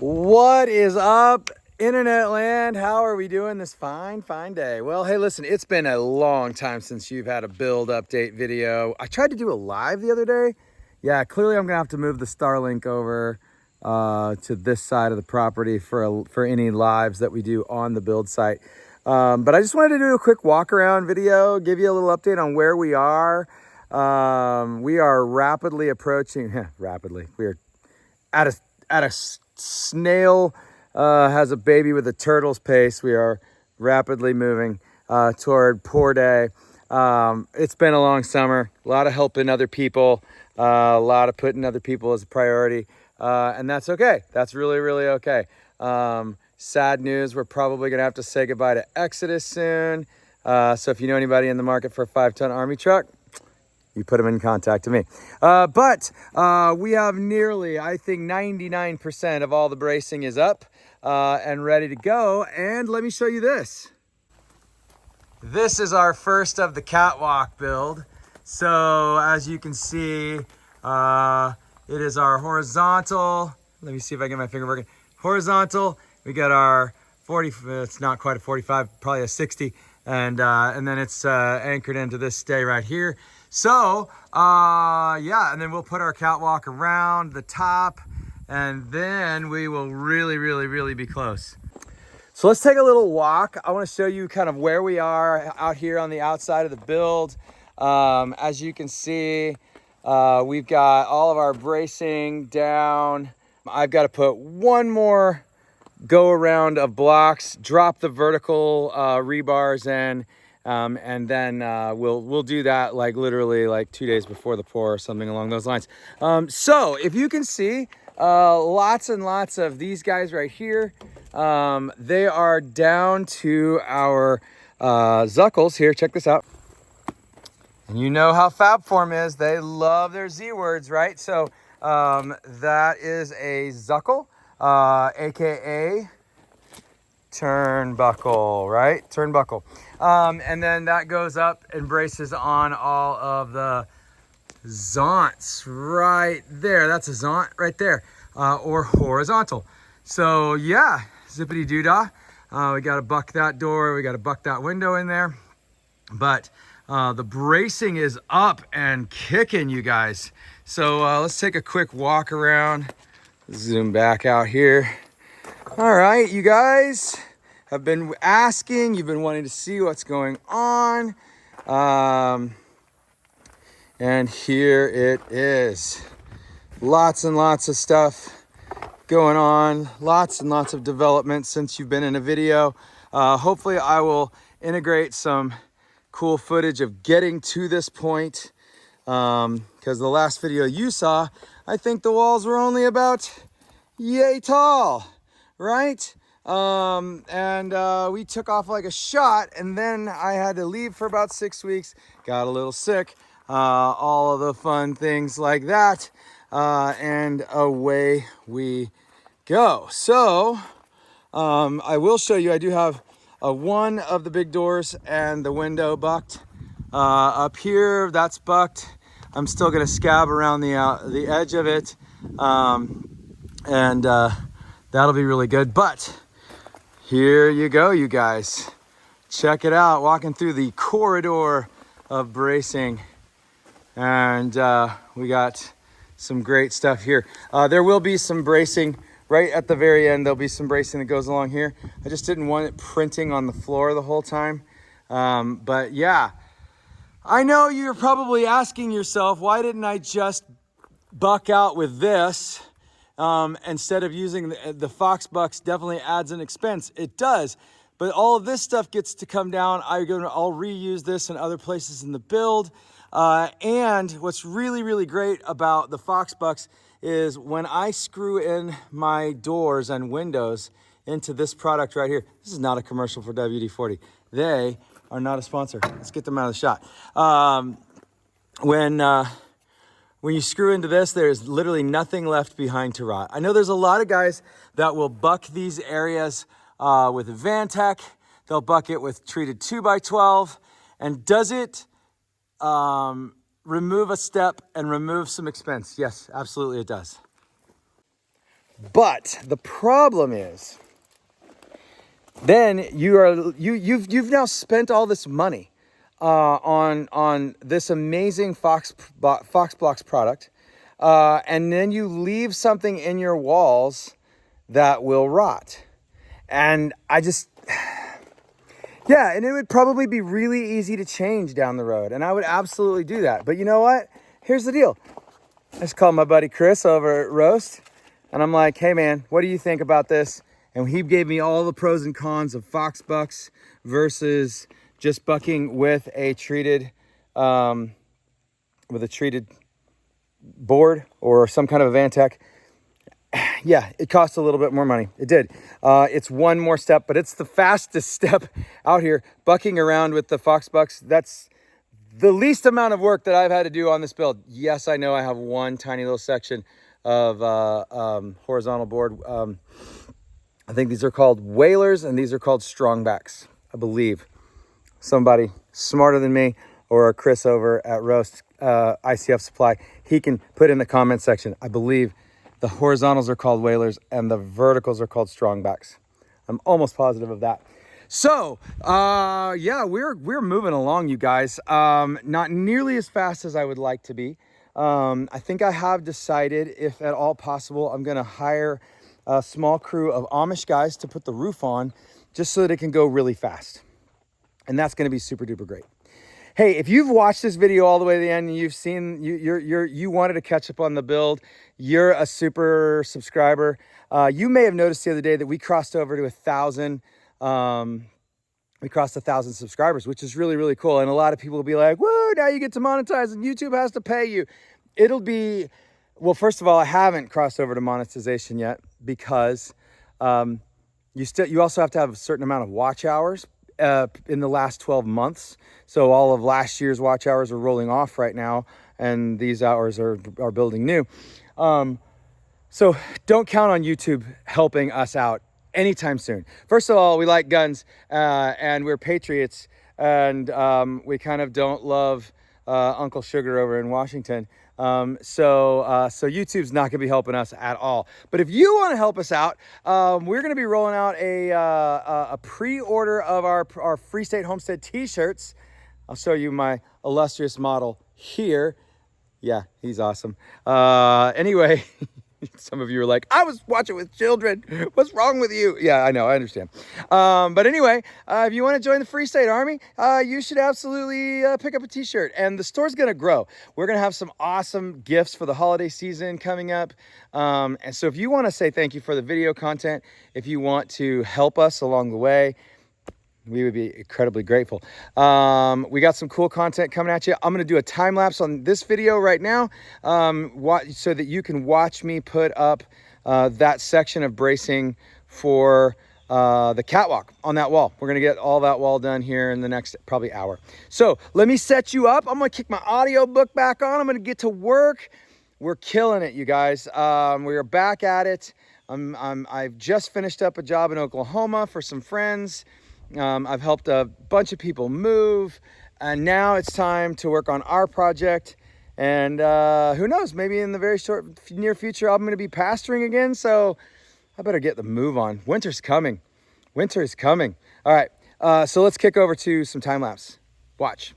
What is up, internet land? How are we doing this fine day? Well, hey, listen, it's been a long time since you've had a build update video. I tried to do a live the other day. Yeah, clearly I'm gonna have to move the Starlink over to this side of the property for any lives that we do on the build site. But I just wanted to do a quick walk around video, give you a little update on where we are. We are rapidly approaching, we are at a snail has a baby with a turtle's pace. We are rapidly moving toward pour day. It's been a long summer, a lot of helping other people, a lot of putting other people as a priority, and that's okay. That's really okay. Sad news, we're probably gonna have to say goodbye to Exodus soon. So if you know anybody in the market for a 5-ton Army truck, you put them in contact to me. But we have nearly, I think 99% of all the bracing is up and ready to go. And let me show you this. This is our first of the catwalk build. So as you can see, it is our horizontal. Let me see if I get my finger working. Horizontal, we got our 40, it's not quite a 45, probably a 60. And then it's anchored into this stay right here. So, yeah, and then we'll put our catwalk around the top, and then we will really be close. So let's take a little walk. I want to show you kind of where we are out here on the outside of the build. As you can see, we've got all of our bracing down. I've got to put one more go around of blocks, drop the vertical rebars in, and then we'll do that like literally like 2 days before the pour or something along those lines. So if you can see, lots and lots of these guys right here, they are down to our Zuckles here. Check this out. And you know how Fabform is. They love their Z words, right? So that is a Zuckle, AKA Turnbuckle, right? Turnbuckle. And then that goes up and braces on all of the Zonts right there. That's a Zont right there, or horizontal. So yeah, zippity doo-dah. We got to buck that door. We got to buck that window in there. But the bracing is up and kicking, you guys. So let's take a quick walk around. Zoom back out here. All right, you guys have been asking, you've been wanting to see what's going on. And here it is. Lots and lots of stuff going on. Lots and lots of development since you've been in a video. Hopefully I will integrate some cool footage of getting to this point. Because the last video you saw, I think the walls were only about yay tall, right? We took off like a shot, and then I had to leave for about 6 weeks, got a little sick, all of the fun things like that, and away we go. So I will show you, I do have one of the big doors and the window bucked. Up here, that's bucked. I'm still gonna scab around the edge of it, and that'll be really good. But here you go, you guys. Check it out, walking through the corridor of bracing. And we got some great stuff here. There will be some bracing right at the very end. There'll be some bracing that goes along here. I just didn't want it printing on the floor the whole time. But yeah, I know you're probably asking yourself, why didn't I just buck out with this? Instead of using the Fox bucks, definitely adds an expense. It does, but all of this stuff gets to come down. I'll reuse this in other places in the build. And what's really great about the Fox bucks is when I screw in my doors and windows into this product right here. This is not a commercial for WD-40. They are not a sponsor. Let's get them out of the shot. When you screw into this, there's literally nothing left behind to rot. I know there's a lot of guys that will buck these areas with Vantech. They'll buck it with treated 2x12. And does it remove a step and remove some expense? Yes, absolutely it does. But the problem is, then you've now spent all this money on this amazing Fox Blocks product, and then you leave something in your walls that will rot. And yeah, and it would probably be really easy to change down the road, and I would absolutely do that. But you know what? Here's the deal. I just called my buddy Chris over at Roast, and I'm like, hey man, what do you think about this? And he gave me all the pros and cons of Fox bucks versus just bucking with a treated board or some kind of a Vantech. Yeah, it costs a little bit more money. It did. It's one more step, but it's the fastest step out here. Bucking around with the Fox bucks, that's the least amount of work that I've had to do on this build. Yes, I know I have one tiny little section of horizontal board. I think these are called whalers and these are called strongbacks, I believe. Somebody smarter than me or Chris over at Roast ICF Supply, he can put in the comment section. I believe the horizontals are called whalers and the verticals are called strongbacks. I'm almost positive of that. So, yeah, we're moving along, you guys. Not nearly as fast as I would like to be. I think I have decided, if at all possible, I'm gonna hire a small crew of Amish guys to put the roof on just so that it can go really fast. And that's gonna be super duper great. Hey, if you've watched this video all the way to the end and you've seen, you wanted to catch up on the build, you're a super subscriber. You may have noticed the other day that we crossed over to 1,000. We crossed 1,000 subscribers, which is really, really cool. And a lot of people will be like, whoa, now you get to monetize and YouTube has to pay you. It'll be, well, first of all, I haven't crossed over to monetization yet because you also have to have a certain amount of watch hours in the last 12 months. So all of last year's watch hours are rolling off right now, and these hours are building new. So don't count on YouTube helping us out anytime soon. First of all, we like guns and we're patriots, and we kind of don't love Uncle Sugar over in Washington. So YouTube's not gonna be helping us at all. But if you want to help us out, we're gonna be rolling out a pre-order of our Free State Homestead t-shirts. I'll show you my illustrious model here. Yeah, he's awesome. Anyway, some of you are like, I was watching with children. What's wrong with you? Yeah, I know, I understand. But anyway, if you want to join the Free State Army, you should absolutely pick up a t-shirt. And the store's going to grow. We're going to have some awesome gifts for the holiday season coming up. And so if you want to say thank you for the video content, if you want to help us along the way, we would be incredibly grateful. We got some cool content coming at you. I'm going to do a time lapse on this video right now so that you can watch me put up that section of bracing for the catwalk on that wall. We're going to get all that wall done here in the next probably hour. So let me set you up. I'm going to kick my audio book back on. I'm going to get to work. We're killing it, you guys. We are back at it. I've just finished up a job in Oklahoma for some friends. I've helped a bunch of people move, and now it's time to work on our project. And who knows, maybe in the very near future, I'm going to be pastoring again. So I better get the move on. Winter's coming. Winter is coming. All right. So let's kick over to some time lapse. Watch.